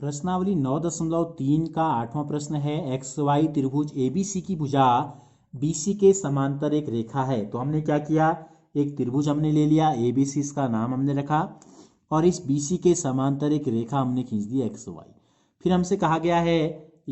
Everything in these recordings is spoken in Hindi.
प्रश्नावली 9.3 का 8वां प्रश्न है एक्स वाई त्रिभुज एबीसी की भुजा बीसी के समांतर एक रेखा है। तो हमने क्या किया, एक त्रिभुज हमने ले लिया एबीसी, इसका नाम हमने रखा, और इस बीसी के समांतर एक रेखा हमने खींच दी एक्स वाई। फिर हमसे कहा गया है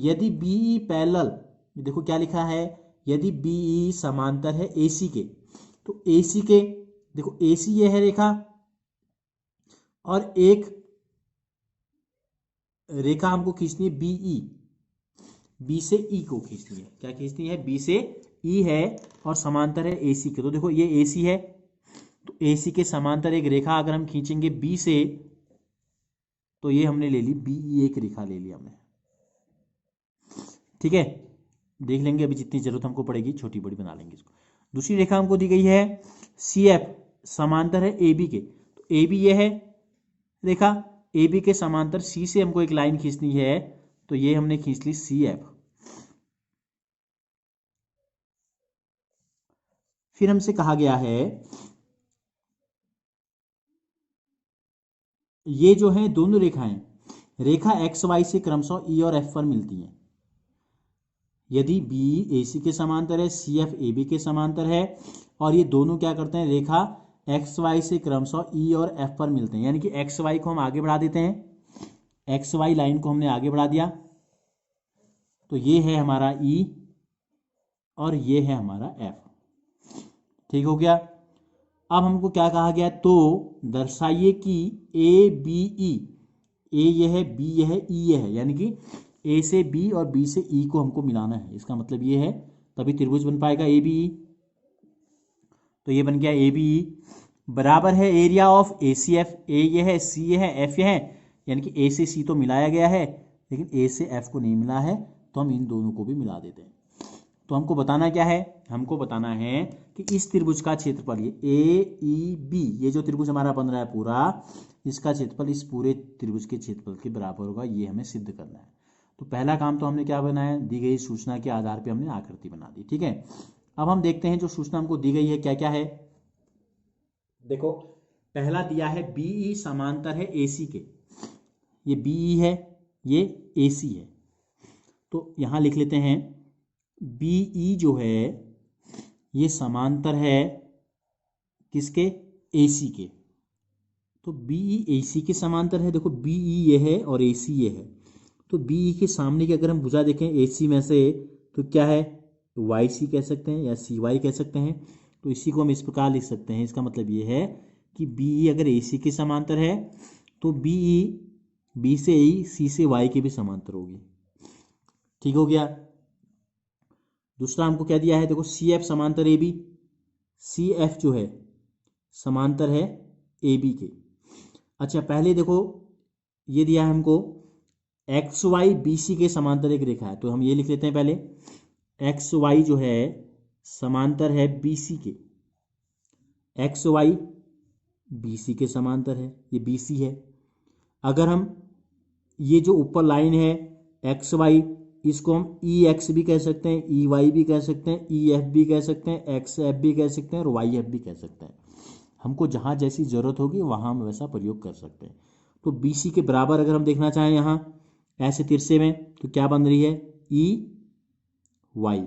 यदि बीई पैरेलल, देखो क्या लिखा है, यदि बीई समांतर है एसी के, तो एसी के देखो एसी ये है रेखा, और एक रेखा हमको खींचनी है बीई, बी से ई को खींचनी है। क्या खींचनी है, बी से ई है और समांतर है एसी के। तो देखो ये एसी है, तो एसी के समांतर एक रेखा अगर हम खींचेंगे बी से, तो ये हमने ले ली बीई, एक रेखा ले ली हमने। ठीक है, देख लेंगे अभी जितनी जरूरत हमको पड़ेगी, छोटी बड़ी बना लेंगे इसको। दूसरी रेखा हमको दी गई है सी एफ, समांतर है ए बी के। तो ए बी ये है रेखा, ए बी के समांतर सी से हमको एक लाइन खींचनी है, तो ये हमने खींच ली सी एफ। फिर हमसे कहा गया है ये जो है दोनों रेखाएं, रेखा एक्स वाई से क्रमशः ई और एफ पर मिलती हैं। यदि बी ए सी के समांतर है, सी एफ ए बी के समांतर है, और ये दोनों क्या करते हैं, रेखा एक्स वाई से क्रमशः ई और एफ पर मिलते हैं। यानी कि एक्स वाई को हम आगे बढ़ा देते हैं, एक्स वाई लाइन को हमने आगे बढ़ा दिया, तो ये है हमारा ई और ये है हमारा एफ। ठीक हो गया। अब हमको क्या कहा गया, तो दर्शाइए कि ए बी ई, ए ये है, बी ये है, ई ये है, यानी कि ए से बी और बी से ई को हमको मिलाना है। इसका मतलब ये है, तभी त्रिभुज बन पाएगा ए बी ई। तो ये बन गया ए बी ई बराबर है area of A C F. A ये है, सी ये है, एफ ये है, यानी कि ए से सी तो मिलाया गया है, लेकिन ए से एफ को नहीं मिला है, तो हम इन दोनों को भी मिला देते हैं। तो हमको बताना क्या है, हमको बताना है कि इस त्रिभुज का क्षेत्रफल, ये ए ई बी, ये जो त्रिभुज हमारा बन रहा है पूरा, इसका क्षेत्रफल इस पूरे त्रिभुज के क्षेत्रफल के बराबर होगा। ये हमें सिद्ध करना है। तो पहला काम तो हमने क्या बनाया, दी गई सूचना के आधार पे हमने आकृति बना दी। ठीक है, अब हम देखते हैं जो सूचना हमको दी गई है क्या क्या है। देखो पहला दिया है बीई समांतर है एसी के, ये बीई है, ये एसी है। तो यहां लिख लेते हैं बीई जो है ये समांतर है किसके, एसी के। तो बीई एसी के समांतर है। देखो बीई ये है और एसी ये है, तो बीई के सामने की अगर हम भुजा देखें एसी में से, तो क्या है, वाई सी कह सकते हैं या सी वाई कह सकते हैं। तो इसी को हम इस प्रकार लिख सकते हैं। इसका मतलब ये है कि बीई अगर एसी के समांतर है, तो बीई बी से ई, सी से वाई के भी समांतर होगी। ठीक हो गया। दूसरा हमको क्या दिया है, देखो सी एफ समांतर ए बी, सी एफ जो है समांतर है ए बी के। अच्छा पहले देखो ये दिया है हमको एक्स वाई बी सी के समांतर एक रेखा है, तो हम ये लिख लेते हैं पहले, एक्स वाई जो है समांतर है बी सी के, एक्स वाई बी सी के समांतर है, ये बी सी है। अगर हम ये जो ऊपर लाइन है एक्स वाई, इसको हम ई एक्स भी कह सकते हैं, ई वाई भी कह सकते हैं, ई एफ भी कह सकते हैं, एक्स एफ भी कह सकते हैं और वाई एफ भी कह सकते हैं। हमको जहाँ जैसी ज़रूरत होगी वहाँ हम वैसा प्रयोग कर सकते हैं। तो बी सी के बराबर अगर हम देखना चाहें यहाँ ऐसे तिरछे में, तो क्या बन रही है, ई वाई,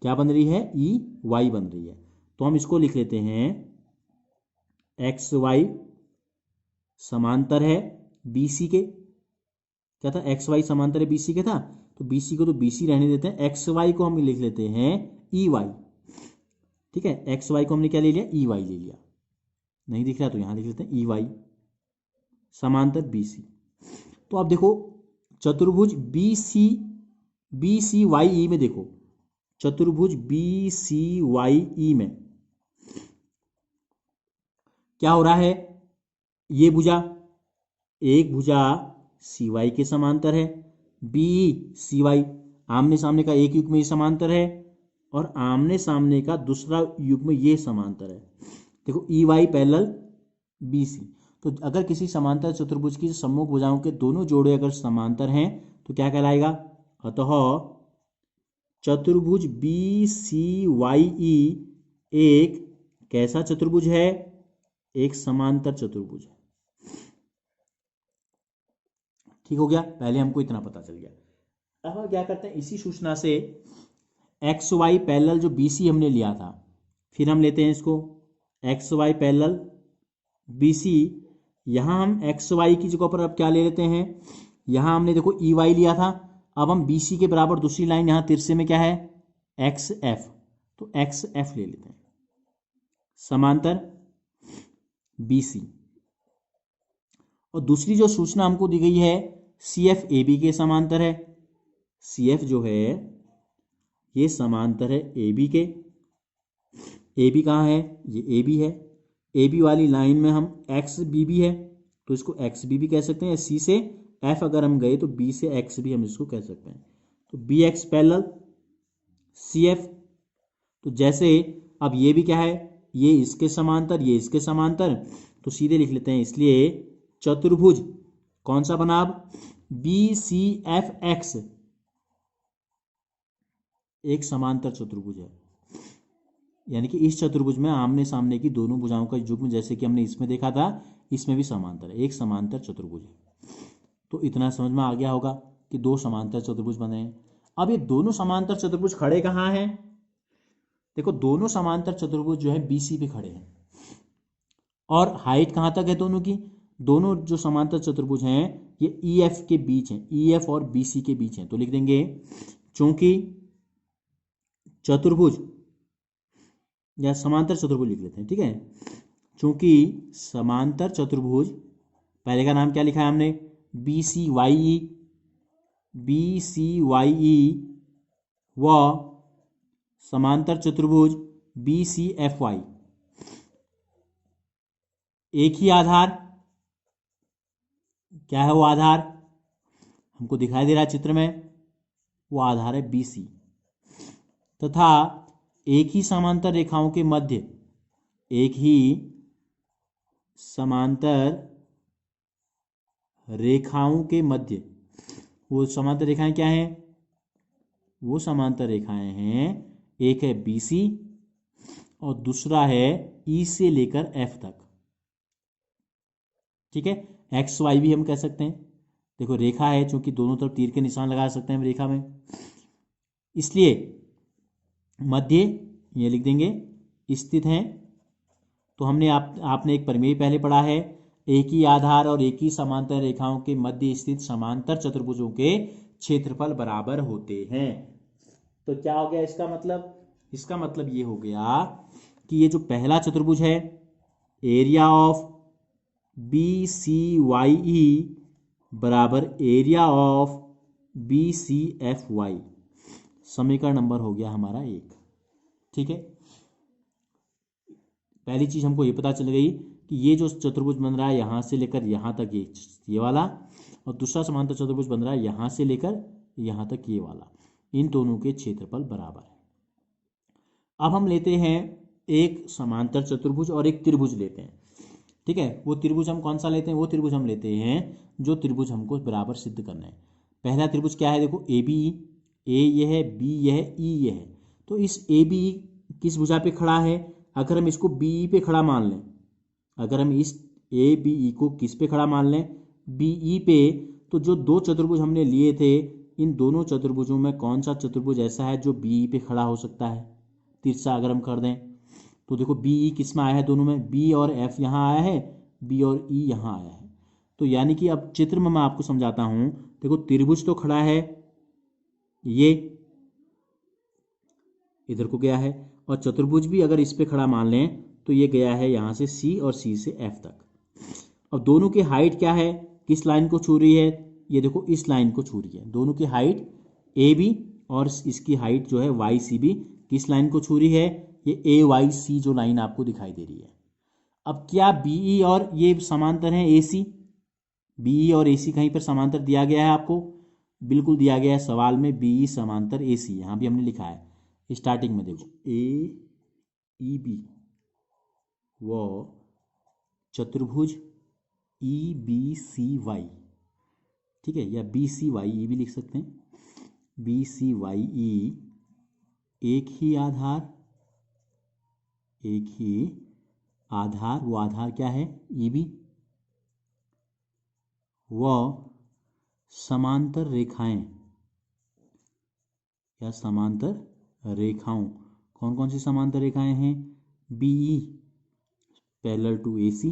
क्या बन रही है, ई वाई बन रही है। तो हम इसको लिख लेते हैं एक्स वाई समांतर है बी सी के, क्या था, एक्स वाई समांतर है बीसी के था, तो बीसी को तो बीसी रहने देते हैं, एक्स वाई को हम लिख लेते हैं ई वाई। ठीक है, एक्स वाई को हमने क्या ले लिया, ई वाई ले लिया। नहीं दिख रहा तो यहां लिख लेते हैं ई वाई समांतर बीसी। तो अब देखो चतुर्भुज बी सी वाई ई में, देखो चतुर्भुज बी सी वाई ई में क्या हो रहा है, ये भुजा, एक भुजा सी वाई के समांतर है, बी सी वाई आमने सामने का एक युग्म ये समांतर है, और आमने सामने का दूसरा युग्म ये समांतर है। देखो E Y parallel B C. तो अगर किसी समांतर चतुर्भुज की सम्मुख भुजाओं के दोनों जोड़े अगर समांतर हैं तो क्या कहलाएगा, अतः चतुर्भुज बी सी वाई ई एक कैसा चतुर्भुज है, एक समांतर चतुर्भुज है। ठीक हो गया, पहले हमको इतना पता चल गया। अब हम क्या करते हैं, इसी सूचना से एक्स वाई पैरेलल जो बी सी हमने लिया था, फिर हम लेते हैं इसको X Y parallel B C. यहाँ हम एक्स वाई की जगह पर अब क्या ले लेते हैं, यहाँ हमने देखो ई वाई लिया था, अब हम बी सी के बराबर दूसरी लाइन यहाँ तिरछे में क्या है एक्स एफ, तो एक्स एफ ले लेते हैं समांतर बी सी। और दूसरी जो सूचना हमको दी गई है सी एफ ए बी के समांतर है, सी एफ जो है ये समांतर है ए बी के। ए बी कहाँ है, ये ए बी है, ए बी वाली लाइन में हम एक्स बी बी है तो इसको एक्स बी भी कह सकते हैं। सी से एफ अगर हम गए तो बी से एक्स भी हम इसको कह सकते हैं, तो B X parallel C F. तो जैसे अब ये भी क्या है, ये इसके समांतर ये इसके समांतर, तो सीधे लिख लेते हैं, इसलिए चतुर्भुज कौन सा बना अब बी सी एफ एक्स एक समांतर चतुर्भुज है। यानी कि इस चतुर्भुज में आमने सामने की दोनों भुजाओं का युग्म जैसे कि हमने इसमें देखा था इसमें भी समांतर है, एक समांतर चतुर्भुज है। तो इतना समझ में आ गया होगा कि दो समांतर चतुर्भुज बने हैं। अब ये दोनों समांतर चतुर्भुज खड़े कहाँ हैं, देखो दोनों समांतर चतुर्भुज जो है बीसी पे खड़े हैं और हाइट कहाँ तक है दोनों की, दोनों जो समांतर चतुर्भुज हैं ये ई एफ के बीच हैं, ई एफ और बी सी के बीच हैं। तो लिख देंगे चूंकि चतुर्भुज या समांतर चतुर्भुज लिख लेते हैं, ठीक है, चूंकि समांतर चतुर्भुज पहले का नाम क्या लिखा है हमने बी सी वाई ई, बी सी वाई ई व समांतर चतुर्भुज बी सी एफ वाई, एक ही आधार, क्या है वो आधार हमको दिखाई दे रहा है चित्र में, वो आधार है बी सी, तथा एक ही समांतर रेखाओं के मध्य, एक ही समांतर रेखाओं के मध्य, वो समांतर रेखाएं क्या हैं, वो समांतर रेखाएं हैं एक है बी सी और दूसरा है ई से लेकर एफ तक, ठीक है। एक्स वाई भी हम कह सकते हैं, देखो रेखा है चूंकि दोनों तरफ तीर के निशान लगा सकते हैं हम रेखा में, इसलिए मध्य ये लिख देंगे स्थित हैं। तो हमने आपने एक प्रमेय पहले पढ़ा है, एक ही आधार और एक ही समांतर रेखाओं के मध्य स्थित समांतर चतुर्भुजों के क्षेत्रफल बराबर होते हैं। तो क्या हो गया इसका मतलब, इसका मतलब ये हो गया कि ये जो पहला चतुर्भुज है area of B C Y E बराबर area of B C F Y, समीकरण नंबर हो गया हमारा 1, ठीक है। पहली चीज हमको ये पता चल गई कि ये जो चतुर्भुज बन रहा है यहां से लेकर यहां तक ये वाला, और दूसरा समांतर चतुर्भुज बन रहा है यहां से लेकर यहां तक ये वाला, इन दोनों के क्षेत्रफल बराबर है। अब हम लेते हैं एक समांतर चतुर्भुज और एक त्रिभुज लेते हैं, ठीक है। वो त्रिभुज हम कौन सा लेते हैं, वो त्रिभुज हम लेते हैं जो त्रिभुज हमको बराबर सिद्ध करना है। पहला त्रिभुज क्या है, देखो ए बी, ए ये है, बी ये है, ई ये है। तो इस ए बी किस भुजा पे खड़ा है, अगर हम इसको बी ई पे खड़ा मान लें, अगर हम इस ए बी ई को किस पे खड़ा मान लें, बी ई पे, तो जो दो चतुर्भुज हमने लिए थे इन दोनों चतुर्भुजों में कौन सा चतुर्भुज ऐसा है जो बी ई पे खड़ा हो सकता है, तिरछा अगर हम कर दें तो देखो बी ई किस में आया है, दोनों में बी और एफ यहाँ आया है, बी और ई यहाँ आया है। तो यानी कि अब चित्र में मैं आपको समझाता हूँ, देखो त्रिभुज तो खड़ा है ये इधर को गया है, और चतुर्भुज भी अगर इस पे खड़ा मान लें तो ये गया है यहाँ से सी और सी से एफ तक। अब दोनों की हाइट क्या है, किस लाइन को छू रही है, ये देखो इस लाइन को छू रही है, दोनों की हाइट ए बी और इसकी हाइट जो है वाई सी बी किस लाइन को छू रही है, ये ए वाई सी जो लाइन आपको दिखाई दे रही है। अब क्या बीई और ये समांतर हैं ए सी, बीई और ए सी कहीं पर समांतर दिया गया है आपको, बिल्कुल दिया गया है सवाल में, बीई समांतर ए सी, यहाँ भी हमने लिखा है स्टार्टिंग में, देखो ए ई बी व चतुर्भुज ई बी सी वाई, ठीक है, या बी सी वाई ई भी लिख सकते हैं, बी सी वाई ई एक ही आधार, एक ही आधार, वो आधार क्या है ई बी, व समांतर रेखाएं या समांतर रेखाओं, कौन कौन सी समांतर रेखाएं हैं? बीई पैरेलल टू एसी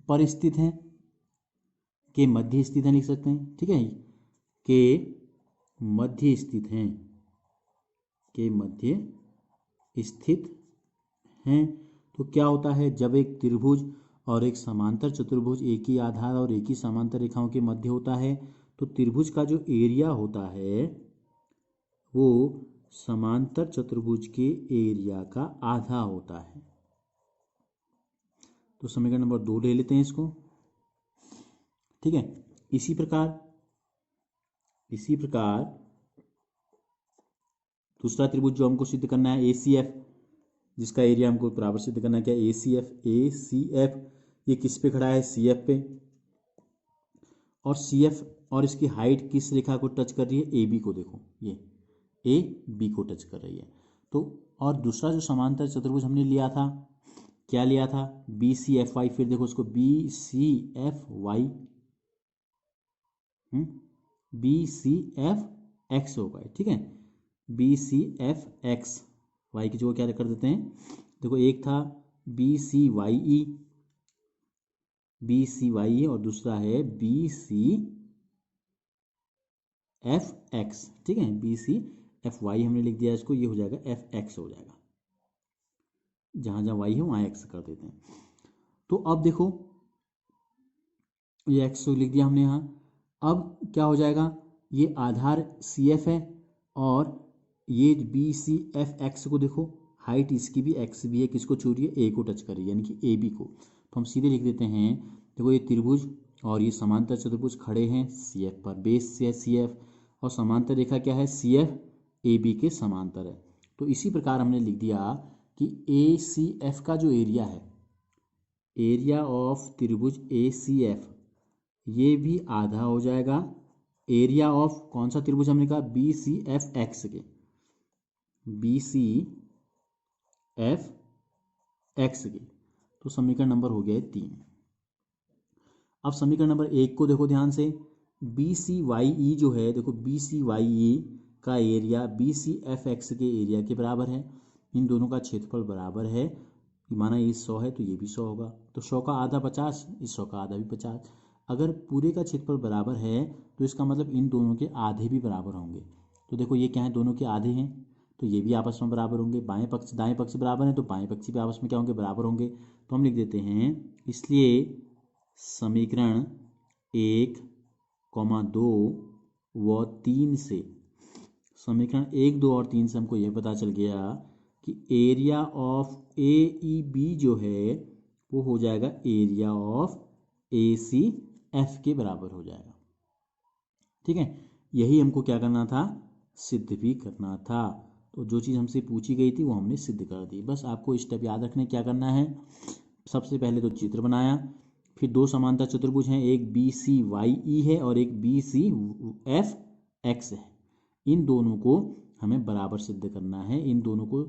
पर स्थित हैं, के मध्य स्थित हैं लिख सकते हैं, ठीक है, के मध्य स्थित हैं, के मध्य स्थित हैं। तो क्या होता है, जब एक त्रिभुज और एक समांतर चतुर्भुज एक ही आधार और एक ही समांतर रेखाओं के मध्य होता है, तो त्रिभुज का जो एरिया होता है वो समांतर चतुर्भुज के एरिया का आधा होता है। तो समीकरण नंबर 2 ले लेते हैं इसको, ठीक है। इसी प्रकार दूसरा त्रिभुज जो हमको सिद्ध करना है ACF, जिसका एरिया हमको बराबर सिद्ध करना है, क्या ACF ये किस पे खड़ा है? CF पे, और CF और इसकी हाइट किस रेखा को टच कर रही है? AB को। देखो ये AB को टच कर रही है। तो और दूसरा जो समांतर चतुर्भुज हमने लिया था, क्या लिया था? BCFY। फिर देखो उसको BCFY, BCFX होगा, ठीक है, BCFX, y की जगह क्या कर देते हैं? देखो एक था BCYE और दूसरा है BCFX, ठीक है। BCFY हमने लिख दिया इसको, ये हो जाएगा FX हो जाएगा, जहां जहां y है वहां x कर देते हैं। तो अब देखो ये x लिख दिया हमने यहाँ। अब क्या हो जाएगा, ये आधार CF है और ये BCFX को देखो हाइट इसकी भी x भी है, किसको छू रही है? A को टच कर रही है, यानी कि AB को। तो हम सीधे लिख देते हैं, देखो ये त्रिभुज और ये समांतर चतुर्भुज खड़े हैं CF पर, बेस से है CF और समांतर रेखा क्या है? CF AB के समांतर है। तो इसी प्रकार हमने लिख दिया कि ACF का जो एरिया है, एरिया ऑफ त्रिभुज ACF, ये भी आधा हो जाएगा एरिया ऑफ कौन सा त्रिभुज हमने कहा? BCFX के, BCFX के। तो समीकरण नंबर हो गया 3। अब समीकरण नंबर 1 को देखो ध्यान से, BCYE जो है, देखो BCYE का एरिया BCFX के एरिया के बराबर है, इन दोनों का क्षेत्रफल बराबर है, माना ये 100 है तो ये भी 100 होगा, तो 100 का आधा 50, इस 100 का आधा भी 50। अगर पूरे का क्षेत्रफल बराबर है तो इसका मतलब इन दोनों के आधे भी बराबर होंगे। तो देखो ये क्या है, दोनों के आधे हैं, तो ये भी आपस में बराबर होंगे। बाएं पक्ष दाएं पक्ष बराबर है तो बाएं पक्ष भी आपस में क्या होंगे? बराबर होंगे। तो हम लिख देते हैं, इसलिए समीकरण 1, 2 व 3 से, समीकरण 1, 2 और 3 से हमको यह पता चल गया कि एरिया ऑफ AEB जो है वो हो जाएगा एरिया ऑफ ACF के बराबर हो जाएगा, ठीक है। यही हमको क्या करना था? सिद्ध भी करना था। तो जो चीज़ हमसे पूछी गई थी वो हमने सिद्ध कर दी। बस आपको स्टेप याद रखने क्या करना है, सबसे पहले तो चित्र बनाया, फिर दो समांतर चतुर्भुज हैं, एक BCYE है और एक BCFX है, इन दोनों को हमें बराबर सिद्ध करना है, इन दोनों को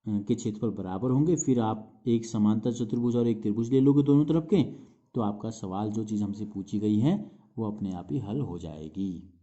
के क्षेत्रफल बराबर होंगे। फिर आप एक समांतर चतुर्भुज और एक त्रिभुज ले लोगे दोनों तरफ के, तो आपका सवाल जो चीज़ हमसे पूछी गई है वो अपने आप ही हल हो जाएगी।